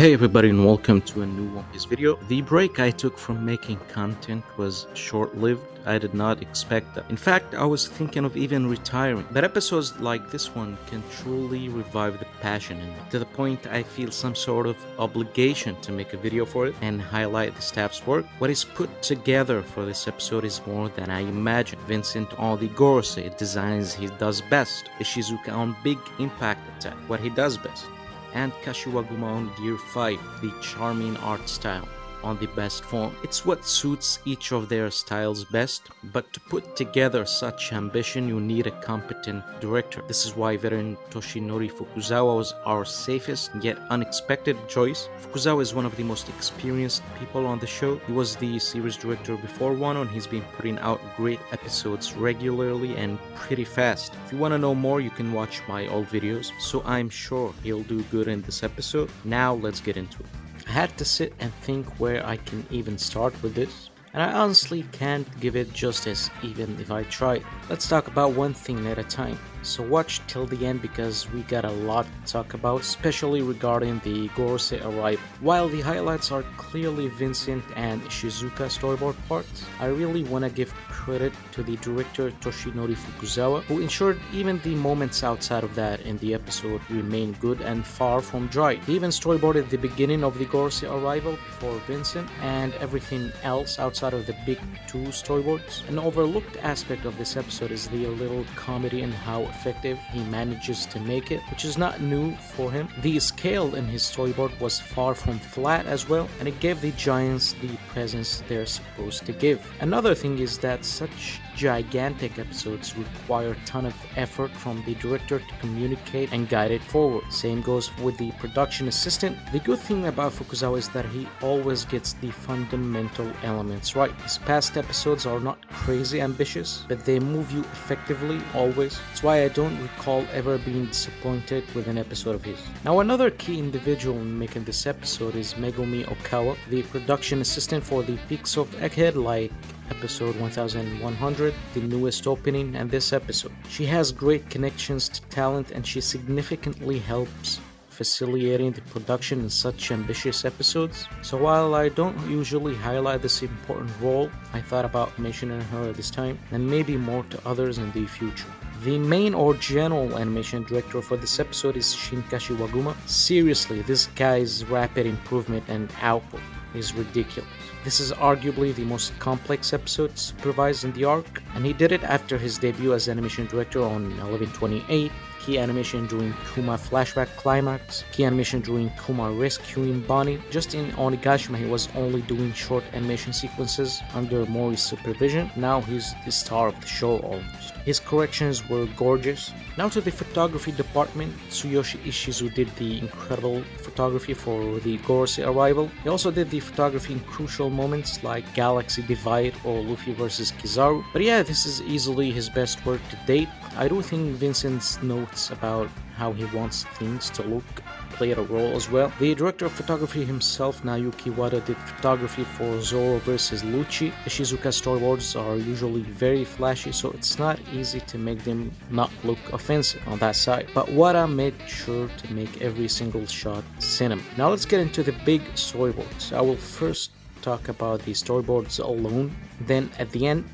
Hey everybody and welcome to a new One Piece video. The break I took from making content was short-lived. I did not expect that. In fact, I was thinking of even retiring. But episodes like this one can truly revive the passion in me, to the point I feel some sort of obligation to make a video for it and highlight the staff's work. What is put together for this episode is more than I imagined. Vincent on the Gorosei designs he does best. Ishizuka on Big Impact Attack, what he does best. And Kashiwaguma on Gear 5, the charming art style on the best form. It's what suits each of their styles best, but to put together such ambition you need a competent director. This is why veteran Toshinori Fukuzawa was our safest yet unexpected choice. Fukuzawa is one of the most experienced people on the show. He was the series director before Wano and he's been putting out great episodes regularly and pretty fast. If you want to know more, you can watch my old videos, so I'm sure he'll do good in this episode. Now let's get into it. I had to sit and think where I can even start with this, and I honestly can't give it justice even if I tried. Let's talk about one thing at a time. So watch till the end because we got a lot to talk about, especially regarding the Gorosei arrival. While the highlights are clearly Vincent and Ishizuka storyboard parts, I really want to give credit to the director Toshinori Fukuzawa, who ensured even the moments outside of that in the episode remain good and far from dry. He even storyboarded the beginning of the Gorosei arrival before Vincent and everything else outside of the big two storyboards. An overlooked aspect of this episode is the little comedy and how effective he manages to make it, which is not new for him. The scale in his storyboard was far from flat as well, and it gave the giants the presence they're supposed to give. Another thing is that such gigantic episodes require a ton of effort from the director to communicate and guide it forward. Same goes with the production assistant. The good thing about Fukuzawa is that he always gets the fundamental elements right. His past episodes are not crazy ambitious, but they move you effectively always. That's why I don't recall ever being disappointed with an episode of his. Now another key individual in making this episode is Megumi Okawa, the production assistant for the Peaks of Egghead, like episode 1100, the newest opening, and this episode. She has great connections to talent and she significantly helps facilitating the production in such ambitious episodes. So while I don't usually highlight this important role, I thought about mentioning her this time and maybe more to others in the future. The main or general animation director for this episode is Shin Kashiwaguma. Seriously, this guy's rapid improvement and output is ridiculous. This is arguably the most complex episode supervised in the arc, and he did it after his debut as animation director on 1128, key animation during Kuma flashback climax, key animation during Kuma rescuing Bonnie. Just in Onigashima he was only doing short animation sequences under Mori's supervision. Now he's the star of the show almost. His corrections were gorgeous. Now to the photography department, Tsuyoshi Ishizu did the incredible photography for the Gorosei arrival. He also did the photography in crucial moments like Galaxy Divide or Luffy vs Kizaru. But yeah, this is easily his best work to date. I do think Vincent's notes about how he wants things to look played a role as well. The director of photography himself, Naoki Wada, did photography for Zoro vs Lucci. Ishizuka storyboards are usually very flashy, so it's not easy to make them not look offensive on that side. But Wada made sure to make every single shot cinema. Now let's get into the big storyboards. I will first talk about the storyboards alone, then at the end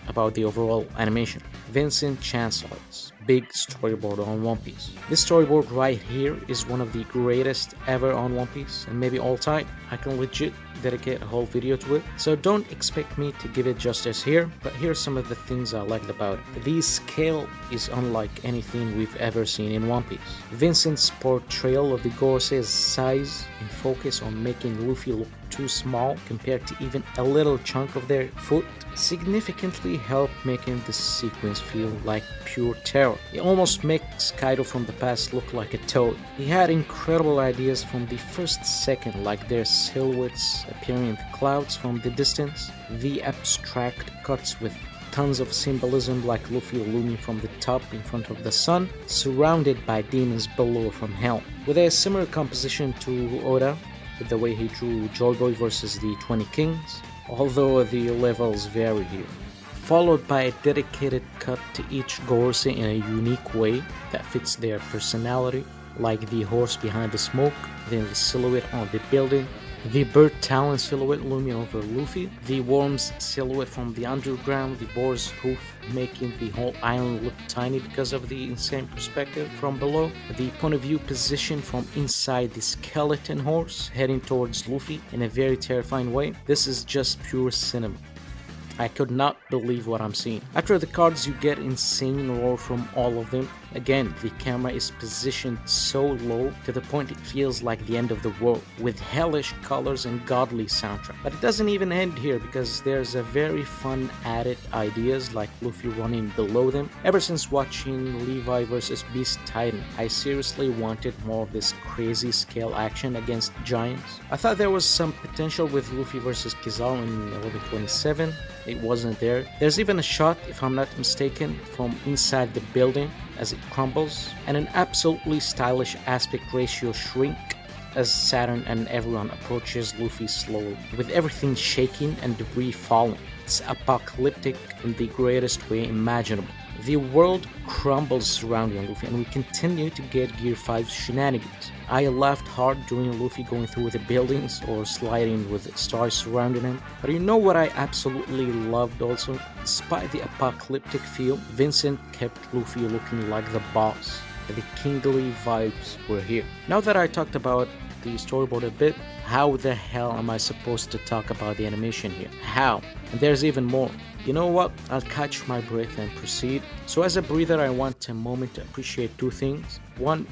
about the overall animation. Vincent Chansard's big storyboard on One Piece. This storyboard right here is one of the greatest ever on One Piece and maybe all time. I can legit dedicate a whole video to it, so don't expect me to give it justice here, but here's some of the things I liked about it. The scale is unlike anything we've ever seen in One Piece. Vincent's portrayal of the Gorosei's size and focus on making Luffy look too small compared to even a little chunk of their foot significantly helped making this sequence feel like pure terror. It almost makes Kaido from the past look like a toad. He had incredible ideas from the first second, like their silhouettes appearing in the clouds from the distance, the abstract cuts with tons of symbolism like Luffy looming from the top in front of the sun, surrounded by demons below from hell. With a similar composition to Oda, with the way he drew Joy Boy versus the 20 Kings, although the levels vary here. Followed by a dedicated cut to each Gorosei in a unique way that fits their personality, like the horse behind the smoke, then the silhouette on the building, the bird talon silhouette looming over Luffy, the worm's silhouette from the underground, the boar's hoof making the whole island look tiny because of the insane perspective from below, the point of view position from inside the skeleton horse heading towards Luffy in a very terrifying way. This is just pure cinema. I could not believe what I'm seeing. After the cards, you get insane roar from all of them. Again, the camera is positioned so low to the point it feels like the end of the world, with hellish colors and godly soundtrack. But it doesn't even end here, because there's a very fun added ideas like Luffy running below them. Ever since watching Levi vs Beast Titan, I seriously wanted more of this crazy scale action against giants. I thought there was some potential with Luffy vs Kizaru in 1127. It wasn't there. There's even a shot, if I'm not mistaken, from inside the building as it crumbles, and an absolutely stylish aspect ratio shrink as Saturn and everyone approaches Luffy slowly, with everything shaking and debris falling. It's apocalyptic in the greatest way imaginable. The world crumbles surrounding Luffy, and we continue to get Gear 5's shenanigans. I laughed hard during Luffy going through the buildings or sliding with stars surrounding him. But you know what I absolutely loved also? Despite the apocalyptic feel, Vincent kept Luffy looking like the boss. The kingly vibes were here. Now that I talked about the storyboard a bit, how the hell am I supposed to talk about the animation here? How? And there's even more. You know what? I'll catch my breath and proceed. So as a breather, I want a moment to appreciate two things. One,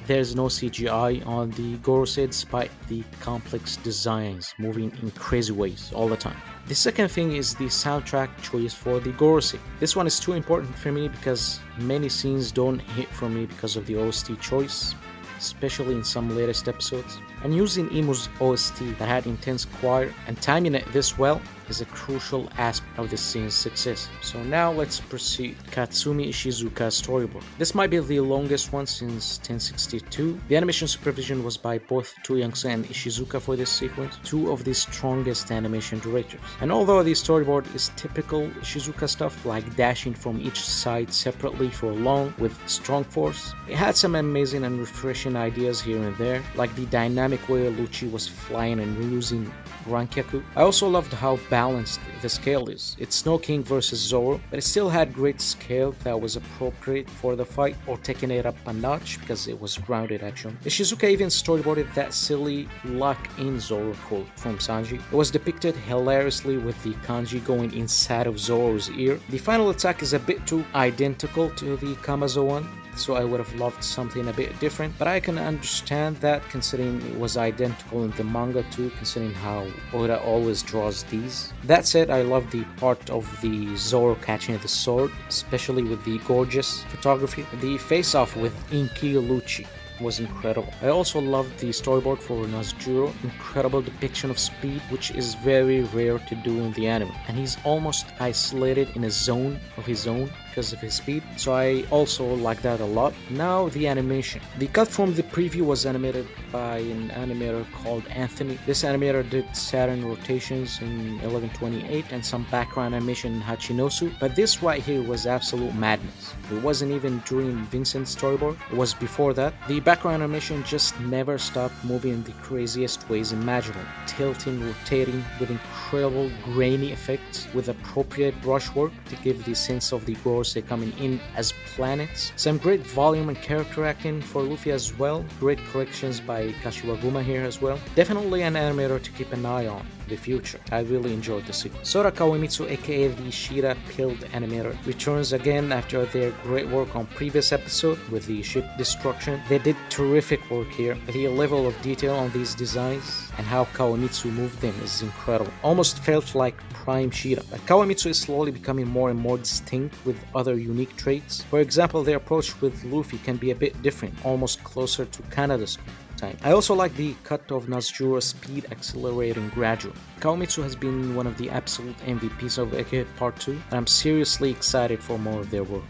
there's no CGI on the Gorosei despite the complex designs moving in crazy ways all the time. The second thing is the soundtrack choice for the Gorosei. This one is too important for me because many scenes don't hit for me because of the OST choice, especially in some latest episodes. And using Imu's OST that had intense choir and timing it this well is a crucial aspect of the scene's success. So now let's proceed. Katsumi Ishizuka's storyboard. This might be the longest one since 1062. The animation supervision was by both Toyonsa and Ishizuka for this sequence, two of the strongest animation directors. And although the storyboard is typical Ishizuka stuff, like dashing from each side separately for long with strong force, it had some amazing and refreshing ideas here and there, like the dynamic way Lucci was flying and using Rankyaku. I also loved how balanced the scale is. It's Snow King versus Zoro, but it still had great scale that was appropriate for the fight, or taking it up a notch because it was grounded actually. Ishizuka even storyboarded that silly lock-in Zoro quote from Sanji. It was depicted hilariously with the kanji going inside of Zoro's ear. The final attack is a bit too identical to the Kamazo one, so I would have loved something a bit different, but I can understand that considering it was identical in the manga too, considering how Oda always draws these. That said, I love the part of the Zoro catching the sword, especially with the gorgeous photography. The face-off with Inki Lucci was incredible. I also loved the storyboard for Nazjuro, incredible depiction of speed, which is very rare to do in the anime, and he's almost isolated in a zone of his own because of his speed, so I also like that a lot. Now the animation. The cut from the preview was animated by an animator called Anthony. This animator did Saturn rotations in 1128 and some background animation in Hachinosu, but this right here was absolute madness. It wasn't even during Vincent's storyboard, it was before that. The background animation just never stopped moving in the craziest ways imaginable, tilting, rotating with incredible grainy effects with appropriate brushwork to give the sense of the Gorosei coming in as planets. Some great volume and character acting for Luffy as well. Great corrections by Kashiwaguma here as well. Definitely an animator to keep an eye on the future. I really enjoyed the sequence. Sora Kawamitsu, aka the Shira Pilled animator, returns again after their great work on previous episode with the ship destruction. They did terrific work here. The level of detail on these designs and how Kawamitsu moved them is incredible. Almost felt like Prime Shira. But Kawamitsu is slowly becoming more and more distinct with other unique traits. For example, their approach with Luffy can be a bit different, almost closer to Kanada's time. I also like the cut of Nazjuro's speed accelerating gradually. Kawamitsu has been one of the absolute MVPs of Egghead Part 2, and I'm seriously excited for more of their work.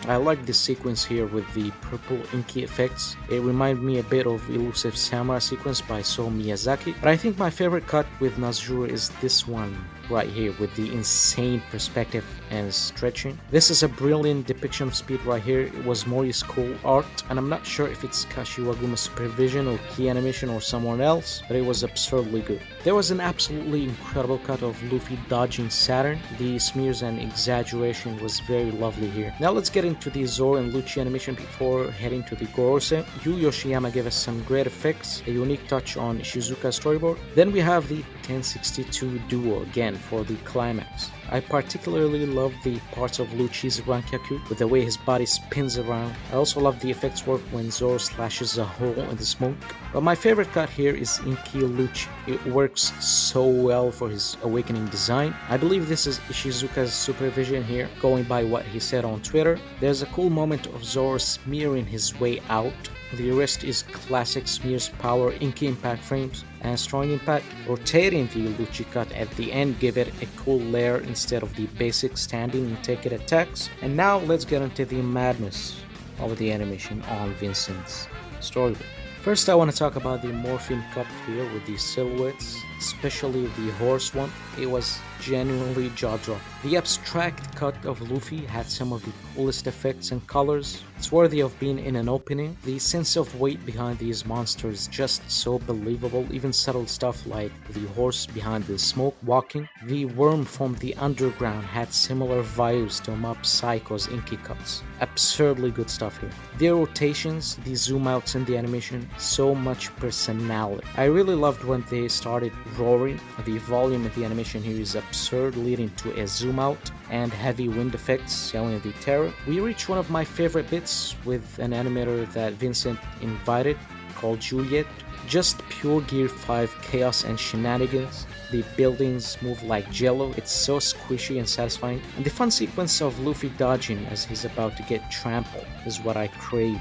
I like this sequence here with the purple inky effects. It reminded me a bit of Elusive Samurai sequence by So Miyazaki, but I think my favorite cut with Nazuru is this one right here with the insane perspective and stretching. This is a brilliant depiction of speed right here. It was Mori's cool art, and I'm not sure if it's Kashiwaguma's supervision or key animation or someone else, but it was absurdly good. There was an absolutely incredible cut of Luffy dodging Saturn. The smears and exaggeration was very lovely here. Now let's get into the Zoro and Lucci animation before heading to the Gorosei. Yu Yoshiyama gave us some great effects, a unique touch on Ishizuka's storyboard. Then we have the 1062 duo again for the climax. I particularly love the parts of Lucci's Rankyaku with the way his body spins around. I also love the effects work when Zoro slashes a hole in the smoke. But my favorite cut here is Inki Lucci. It works so well for his awakening design. I believe this is Ishizuka's supervision here, going by what he said on Twitter. There's a cool moment of Zoro smearing his way out. The rest is classic smears power, inky impact frames, and strong impact. Rotating the Lucci cut at the end give it a cool layer instead of the basic standing and take it attacks. And now let's get into the madness of the animation on Vincent's storyboard. First, I want to talk about the morphine cut here with the silhouettes, especially the horse one. It was genuinely jaw-dropping. The abstract cut of Luffy had some of the coolest effects and colors. It's worthy of being in an opening. The sense of weight behind these monsters is just so believable. Even subtle stuff like the horse behind the smoke walking. The worm from the underground had similar vibes to Mob Psycho's inky cuts. Absurdly good stuff here. The rotations, the zoom outs in the animation, so much personality. I really loved when they started roaring. The volume of the animation here is absurd, leading to a zoom out and heavy wind effects selling the terror. We reach one of my favorite bits with an animator that Vincent invited called Juliet. Just pure Gear 5 chaos and shenanigans. The buildings move like jello. It's so squishy and satisfying. And the fun sequence of Luffy dodging as he's about to get trampled is what I crave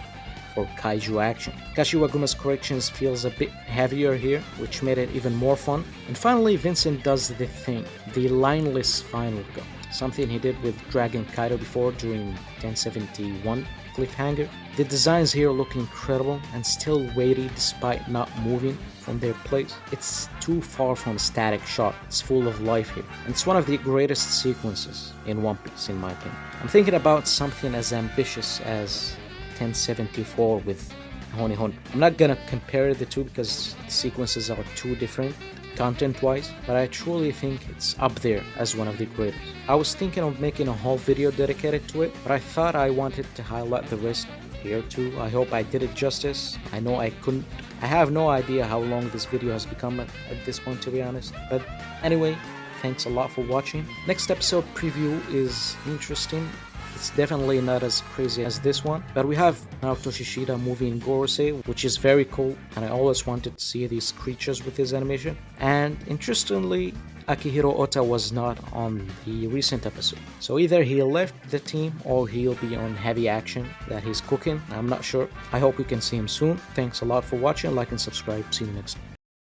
for kaiju action. Kashiwaguma's corrections feels a bit heavier here, which made it even more fun. And finally, Vincent does the thing, the lineless final cut, something he did with Dragon Kaido before during 1071 cliffhanger. The designs here look incredible and still weighty despite not moving from their place. It's too far from a static shot. It's full of life here. And it's one of the greatest sequences in One Piece in my opinion. I'm thinking about something as ambitious as 1074 with Honi Honi. I'm not gonna compare the two because the sequences are too different content-wise, but I truly think it's up there as one of the greatest. I was thinking of making a whole video dedicated to it, but I thought I wanted to highlight the rest here too. I hope I did it justice. I know I couldn't. I have no idea how long this video has become at this point, to be honest. But anyway, thanks a lot for watching. Next episode preview is interesting. It's definitely not as crazy as this one, but we have Naoto Shishida moving Gorosei, which is very cool, and I always wanted to see these creatures with his animation. And interestingly, Akihiro Ota was not on the recent episode, so either he left the team or he'll be on heavy action that he's cooking. I'm not sure. I hope we can see him soon. Thanks a lot for watching. Like and subscribe. See you next time.